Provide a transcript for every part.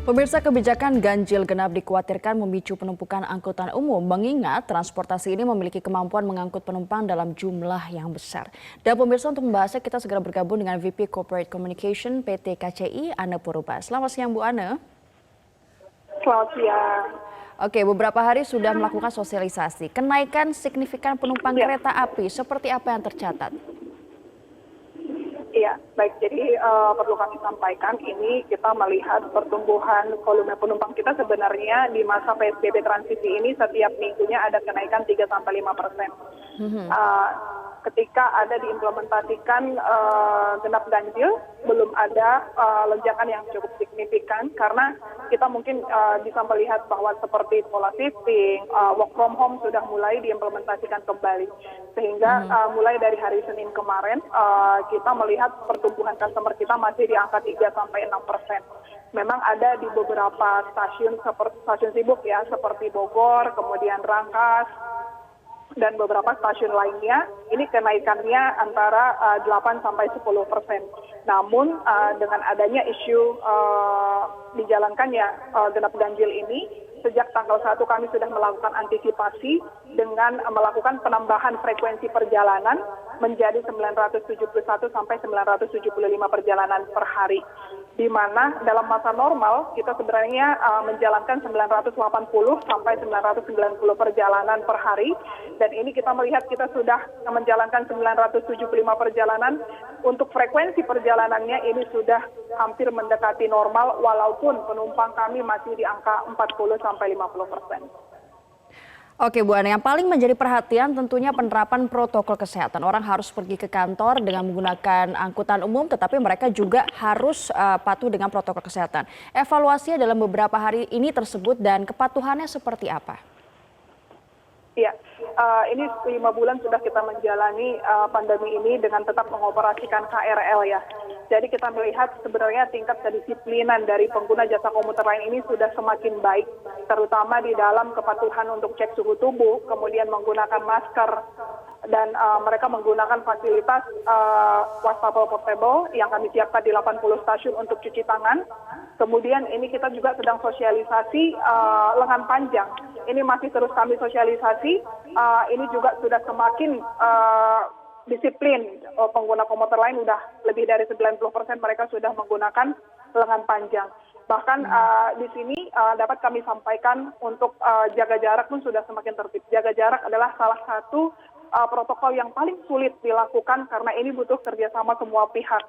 Pemirsa, kebijakan ganjil genap dikhawatirkan memicu penumpukan angkutan umum mengingat transportasi ini memiliki kemampuan mengangkut penumpang dalam jumlah yang besar. Dan pemirsa, untuk membahasnya kita segera bergabung dengan VP Corporate Communication PT KCI, Anne Purba. Selamat siang Bu Anne. Selamat siang. Oke, beberapa hari sudah melakukan sosialisasi. Kenaikan signifikan penumpang kereta api, seperti apa yang tercatat? Iya, baik. Jadi perlu kami sampaikan, ini kita melihat pertumbuhan volume penumpang kita sebenarnya di masa PSBB transisi ini setiap minggunya ada kenaikan 3-5%. Ketika ada diimplementasikan genap ganjil, belum ada lonjakan yang cukup signifikan karena kita mungkin bisa melihat bahwa seperti pola shifting, work from home sudah mulai diimplementasikan kembali. Sehingga mulai dari hari Senin kemarin kita melihat pertumbuhan customer kita masih di angka 3-6%. Memang ada di beberapa stasiun sibuk ya, seperti Bogor, kemudian Rangkas, dan beberapa stasiun lainnya, ini kenaikannya antara 8-10%. Namun dengan adanya isu dijalankannya genap ganjil ini, sejak tanggal 1 kami sudah melakukan antisipasi dengan melakukan penambahan frekuensi perjalanan menjadi 971 sampai 975 perjalanan per hari. Di mana dalam masa normal kita sebenarnya menjalankan 980 sampai 990 perjalanan per hari, dan ini kita melihat kita sudah menjalankan 975 perjalanan. Untuk frekuensi perjalanannya ini sudah hampir mendekati normal walaupun penumpang kami masih di angka 40 sampai 50%. Oke Bu Anne, yang paling menjadi perhatian tentunya penerapan protokol kesehatan. Orang harus pergi ke kantor dengan menggunakan angkutan umum, tetapi mereka juga harus patuh dengan protokol kesehatan. Evaluasinya dalam beberapa hari ini tersebut dan kepatuhannya seperti apa? Iya, ini 5 bulan sudah kita menjalani pandemi ini dengan tetap mengoperasikan KRL ya. Jadi kita melihat sebenarnya tingkat kedisiplinan dari pengguna jasa komuter lain ini sudah semakin baik, terutama di dalam kepatuhan untuk cek suhu tubuh, kemudian menggunakan masker, dan mereka menggunakan fasilitas wastafel portable yang kami siapkan di 80 stasiun untuk cuci tangan. Kemudian ini kita juga sedang sosialisasi lengan panjang. Ini masih terus kami sosialisasi. Ini juga sudah semakin disiplin. Pengguna komuter lain sudah lebih dari 90% mereka sudah menggunakan lengan panjang. Bahkan di sini dapat kami sampaikan untuk jaga jarak pun sudah semakin tertib. Jaga jarak adalah salah satu protokol yang paling sulit dilakukan karena ini butuh kerjasama semua pihak.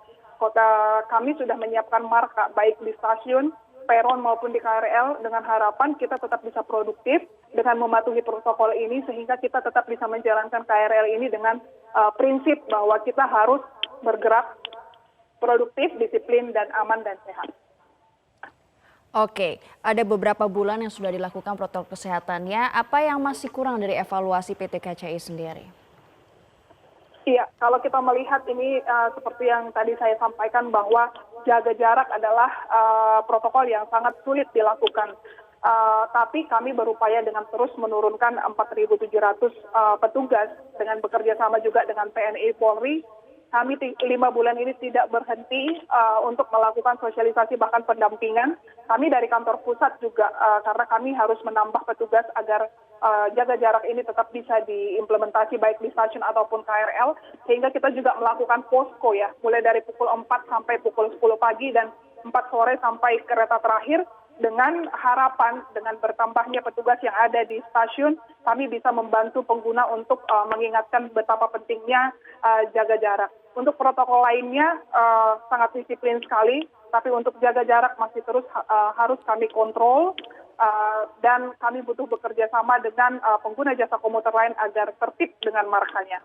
Kami sudah menyiapkan marka baik di stasiun, peron maupun di KRL dengan harapan kita tetap bisa produktif dengan mematuhi protokol ini sehingga kita tetap bisa menjalankan KRL ini dengan prinsip bahwa kita harus bergerak produktif, disiplin, dan aman dan sehat. Oke, ada beberapa bulan yang sudah dilakukan protokol kesehatannya. Apa yang masih kurang dari evaluasi PT KCI sendiri? Iya, kalau kita melihat ini seperti yang tadi saya sampaikan bahwa jaga jarak adalah protokol yang sangat sulit dilakukan. Tapi kami berupaya dengan terus menurunkan 4.700 petugas dengan bekerja sama juga dengan TNI Polri. Kami 5 bulan ini tidak berhenti untuk melakukan sosialisasi bahkan pendampingan. Kami dari kantor pusat juga karena kami harus menambah petugas agar jaga jarak ini tetap bisa diimplementasi baik di stasiun ataupun KRL, sehingga kita juga melakukan posko ya, mulai dari pukul 4 sampai pukul 10 pagi dan 4 sore sampai kereta terakhir, dengan harapan dengan bertambahnya petugas yang ada di stasiun, kami bisa membantu pengguna untuk mengingatkan betapa pentingnya jaga jarak. Untuk protokol lainnya sangat disiplin sekali, tapi untuk jaga jarak masih terus harus kami kontrol. Dan kami butuh bekerja sama dengan pengguna jasa komuter lain agar tertib dengan markanya.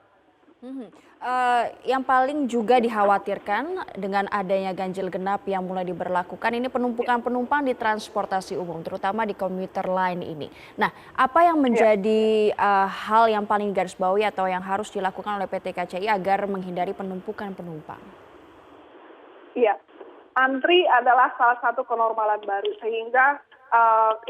Yang paling juga dikhawatirkan dengan adanya ganjil genap yang mulai diberlakukan ini penumpukan penumpang di transportasi umum, terutama di komuter lain ini. Nah, apa yang menjadi hal yang paling garisbawahi atau yang harus dilakukan oleh PT KCI agar menghindari penumpukan penumpang? Iya, antri adalah salah satu kenormalan baru sehingga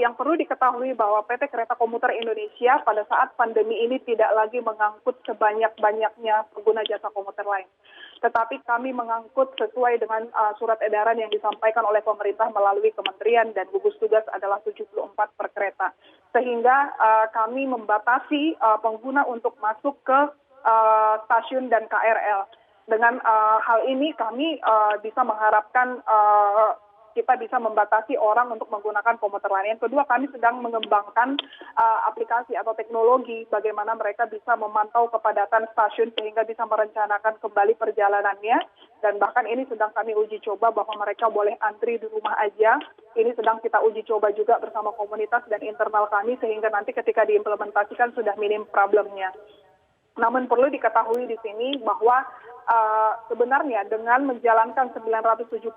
yang perlu diketahui bahwa PT Kereta Komuter Indonesia pada saat pandemi ini tidak lagi mengangkut sebanyak-banyaknya pengguna jasa komuter lain. tetapi kami mengangkut sesuai dengan surat edaran yang disampaikan oleh pemerintah melalui kementerian, dan gugus tugas adalah 74 per kereta. Sehingga kami membatasi pengguna untuk masuk ke stasiun dan KRL. Dengan hal ini kami bisa mengharapkan kita bisa membatasi orang untuk menggunakan komuter lain. Yang kedua, kami sedang mengembangkan aplikasi atau teknologi bagaimana mereka bisa memantau kepadatan stasiun sehingga bisa merencanakan kembali perjalanannya. Dan bahkan ini sedang kami uji coba bahwa mereka boleh antri di rumah aja. Ini sedang kita uji coba juga bersama komunitas dan internal kami sehingga nanti ketika diimplementasikan sudah minim problemnya. Namun perlu diketahui di sini bahwa sebenarnya dengan menjalankan 975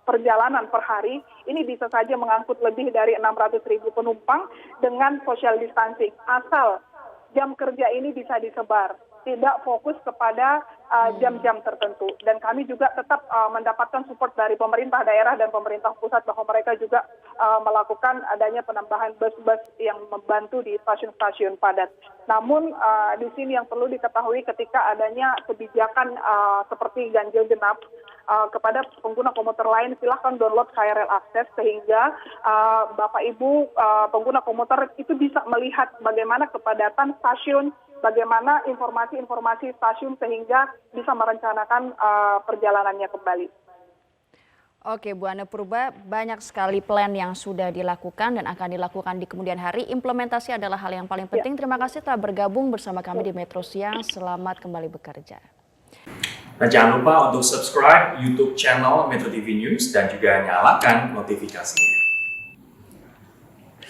perjalanan per hari, ini bisa saja mengangkut lebih dari 600.000 penumpang dengan social distancing. Asal jam kerja ini bisa disebar, tidak fokus kepada jam-jam tertentu. Dan kami juga tetap mendapatkan support dari pemerintah daerah dan pemerintah pusat bahwa mereka juga melakukan adanya penambahan bus-bus yang membantu di stasiun-stasiun padat. Namun di sini yang perlu diketahui ketika adanya kebijakan seperti ganjil genap, kepada pengguna komuter lain silahkan download KRL Akses sehingga Bapak Ibu pengguna komuter itu bisa melihat bagaimana kepadatan stasiun, bagaimana informasi-informasi stasiun sehingga bisa merencanakan perjalanannya kembali. Oke, Bu Ane Purba, banyak sekali plan yang sudah dilakukan dan akan dilakukan di kemudian hari. Implementasi adalah hal yang paling penting. Terima kasih telah bergabung bersama kami di Metro Siang. Selamat kembali bekerja. Nah, jangan lupa untuk subscribe YouTube channel Metro TV News dan juga nyalakan notifikasinya.